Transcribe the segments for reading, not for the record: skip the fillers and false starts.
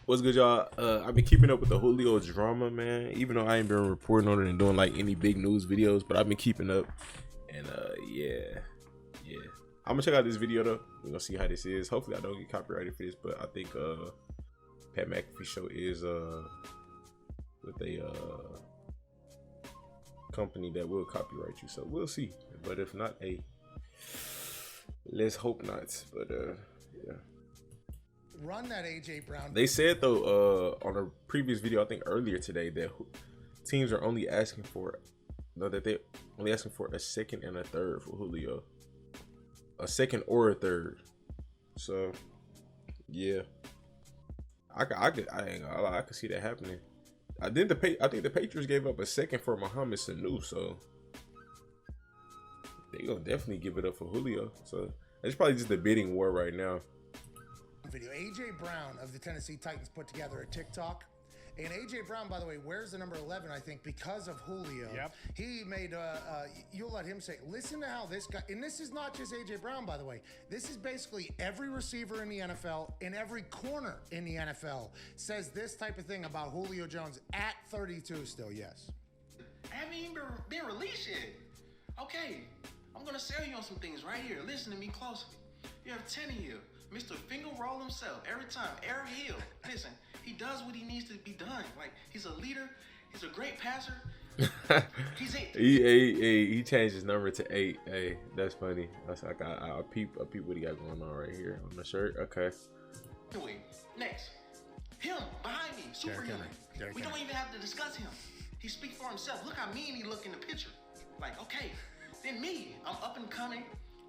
What's good, y'all? I've been keeping up with the Julio drama, man. Even though I ain't been reporting on it and doing like any big news videos, but I've been keeping up. And yeah. I'm gonna check out this video though. We're gonna see how this is. Hopefully, I don't get copyrighted for this, but I think Pat McAfee show is with a company that will copyright you, so we'll see. But if not, hey, let's hope not. But yeah. Run that AJ Brown. They said though on a previous video, I think earlier today, that teams are only asking for a second and a third for Julio, a second or a third. So yeah, I ain't gonna lie, I could see that happening. I think the Patriots gave up a second for Mohamed Sanu, so they gonna definitely give it up for Julio. So it's probably just a bidding war right now. Video. AJ Brown of the Tennessee Titans put together a TikTok, and AJ Brown, by the way, wears the number 11, I think, because of Julio. Yep. He made you'll let him say, listen to how this guy, and this is not just AJ Brown, by the way, this is basically every receiver in the NFL and every corner in the NFL says this type of thing about Julio Jones at 32 still. Yes, I haven't even been released yet. Okay, I'm gonna sell you on some things right here. Listen to me closely. You have 10 of you. Mr. Finger Roll himself every time. Eric Hill. Listen, he does what he needs to be done. Like, he's a leader. He's a great passer. He's 8. He changed his number to 8. Hey, that's funny. That's like I peep what he got going on right here on the shirt. Okay. Anyway, next. Him behind me, superhuman. We don't even have to discuss him. He speaks for himself. Look how mean he look in the picture. Like, okay. Then me, I'm up and coming.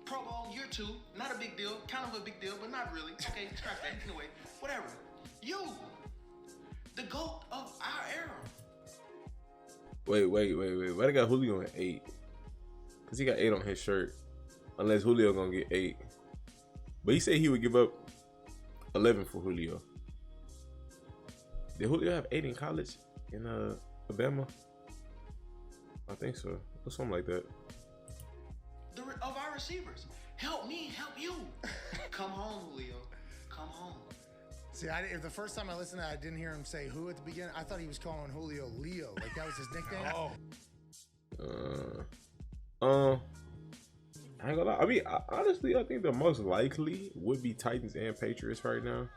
Pro Bowl year 2, not a big deal, kind of a big deal, but not really. Okay, scratch that. Anyway, whatever. You, the GOAT of our era. Wait. Why they got Julio at 8? Cause he got 8 on his shirt. Unless Julio gonna get 8. But he said he would give up 11 for Julio. Did Julio have 8 in college in Alabama? I think so, or something like that. Of our receivers, help me, help you. Come home, Julio. Come home. See, the first time I listened to that, I didn't hear him say who at the beginning. I thought he was calling Julio Leo, like that was his nickname. I ain't gonna lie. I mean, honestly, I think the most likely would be Titans and Patriots right now.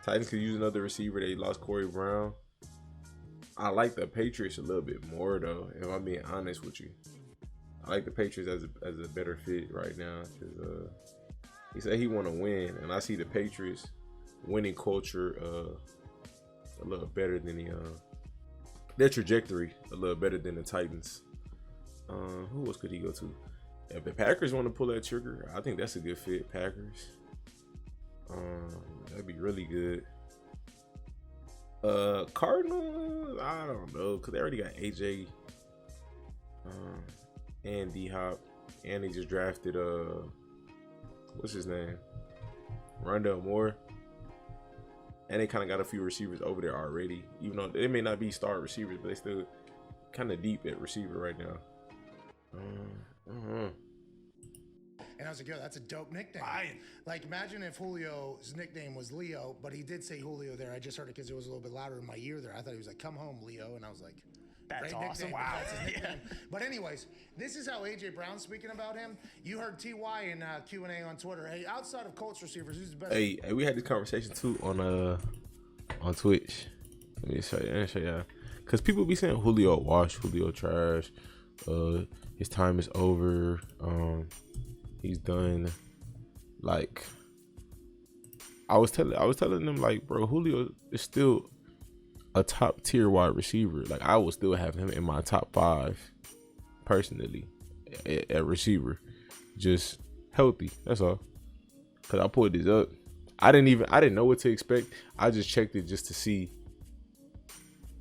Titans could use another receiver. They lost Corey Brown. I like the Patriots a little bit more though, if I'm being honest with you. I like the Patriots as a better fit right now because he said he want to win, and I see the Patriots winning culture a little better than their trajectory a little better than the Titans. Who else could he go to? If the Packers want to pull that trigger, I think that's a good fit. Packers, that'd be really good. Cardinals, I don't know because they already got AJ. And D-Hop, and he just drafted what's his name, Rondell Moore, and they kind of got a few receivers over there already, even though they may not be star receivers, but they still kind of deep at receiver right now. And I was like, yo, that's a dope nickname. Like, imagine if Julio's nickname was Leo, but he did say Julio there. I just heard it because it was a little bit louder in my ear there. I thought he was like, come home, Leo, and I was like, that's great awesome. Nickname, Wow. that's his nickname. But anyways, this is how AJ Brown's speaking about him. You heard TY in Q&A on Twitter. Hey, outside of Colts receivers, who's the best? Hey, we had this conversation too on Twitch. Let me show you. Because people be saying Julio wash, Julio trash. His time is over. He's done. Like, I was telling them, like, bro, Julio is still a top tier wide receiver. Like, I would still have him in my top 5 personally at receiver, just healthy. That's all. Cause I pulled this up. I didn't know what to expect. I just checked it just to see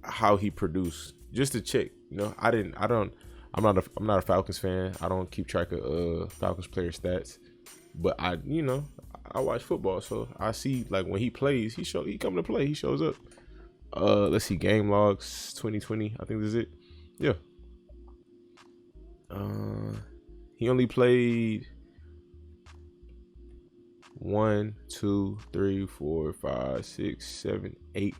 how he produced, just to check. You know, I'm not a Falcons fan. I don't keep track of Falcons player stats, but I watch football, so I see, like, when he plays, he come to play. He shows up. Let's see, game logs 2020. I think this is it. Yeah. He only played 1, 2, 3, 4, 5, 6, 7, 8,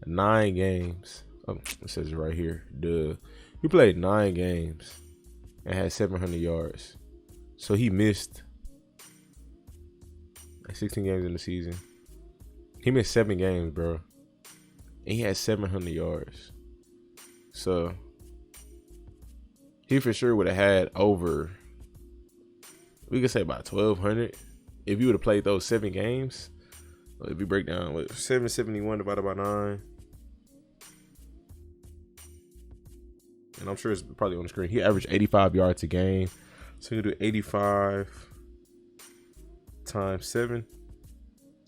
9 games. Oh, it says it right here. He played 9 games and had 700 yards. So he missed 16 games in the season. He missed 7 games, bro. And he had 700 yards. So he for sure would have had over, we could say about 1,200 if you would have played those 7 games. If you break down with 771 divided by 9. And I'm sure it's probably on the screen. He averaged 85 yards a game. So you do 85 times 7.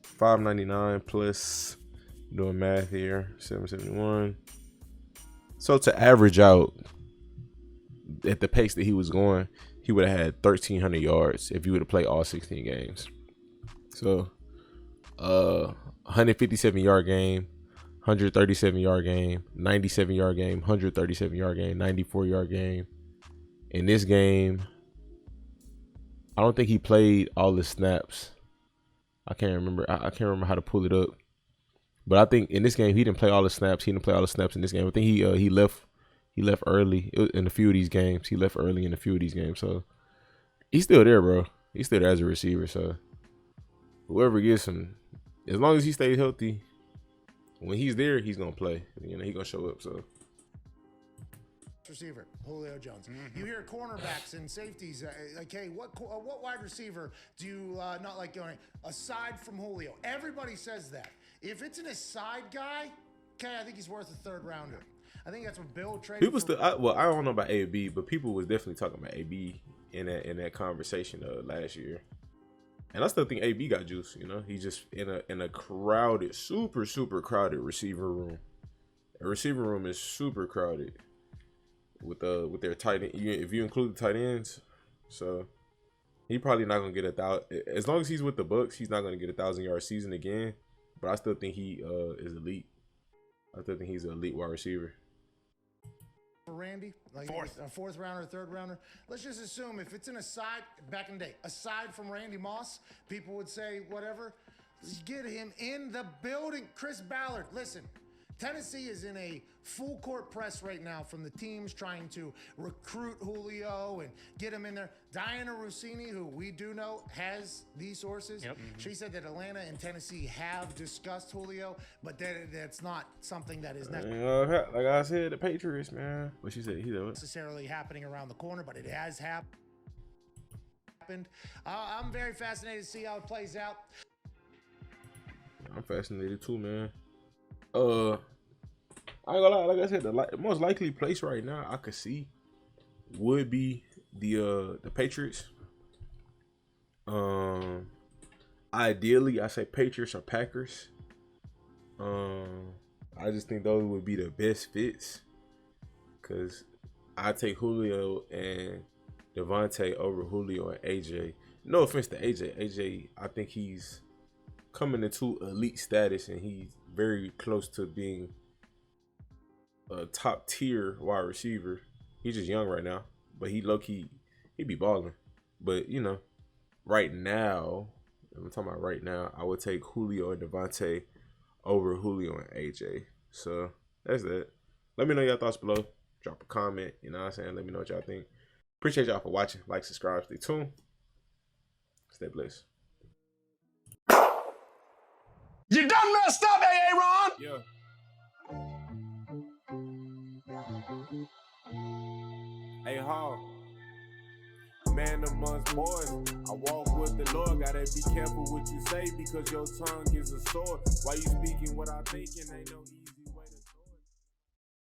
599 plus, doing math here, 771. So to average out at the pace that he was going, he would have had 1,300 yards if you would have played all 16 games. So 157 yard game, 137 yard game, 97 yard game, 137 yard game, 94 yard game. In this game, I don't think he played all the snaps. I can't remember. I can't remember how to pull it up. But I think in this game he didn't play all the snaps. He didn't play all the snaps in this game. I think he left early in a few of these games. He left early in a few of these games. So he's still there, bro. He's still there as a receiver. So whoever gets him, as long as he stays healthy, when he's there, he's gonna play. You know, he's gonna show up. So receiver Julio Jones. You hear cornerbacks and safeties like, hey, what wide receiver do you not like going aside from Julio? Everybody says that. If it's an aside guy, okay, I think he's worth a 3rd rounder. I think that's what Bill traded. People still, I don't know about AB, but people was definitely talking about AB in that conversation last year. And I still think AB got juice. You know, he's just in a crowded, super crowded receiver room. A receiver room is super crowded with their tight end. If you include the tight ends, so he probably not gonna get 1,000. As long as he's with the Bucks, he's not gonna get 1,000-yard season again. But I still think he is elite. I still think he's an elite wide receiver. For Randy, like a 4th rounder, 3rd rounder. Let's just assume if it's an aside, back in the day, aside from Randy Moss, people would say whatever. Get him in the building. Chris Ballard, listen. Tennessee is in a full court press right now from the teams trying to recruit Julio and get him in there. Diana Rossini, who we do know has these sources, she said that Atlanta and Tennessee have discussed Julio, but that's not something that is like I said, the Patriots, man. What she said, necessarily happening around the corner, but it has happened. I'm very fascinated to see how it plays out. I'm fascinated too, man. I ain't gonna lie, like I said, the most likely place right now I could see would be the Patriots. Ideally, I say Patriots or Packers. I just think those would be the best fits, cause I take Julio and Devontae over Julio and AJ. No offense to AJ. AJ, I think he's coming into elite status and he's very close to being a top tier wide receiver. He's just young right now, but he be balling. But you know, right now, I'm talking about right now, I would take Julio and Devontae over Julio and AJ. So that's that. Let me know your thoughts below. Drop a comment. You know what I'm saying? Let me know what y'all think. Appreciate y'all for watching. Like, subscribe, stay tuned. Stay blessed. You done messed up, Aaron. Yeah. Hey, Hall. Man amongst boys, I walk with the Lord. Gotta be careful what you say because your tongue is a sword. Why you speaking what I think and ain't no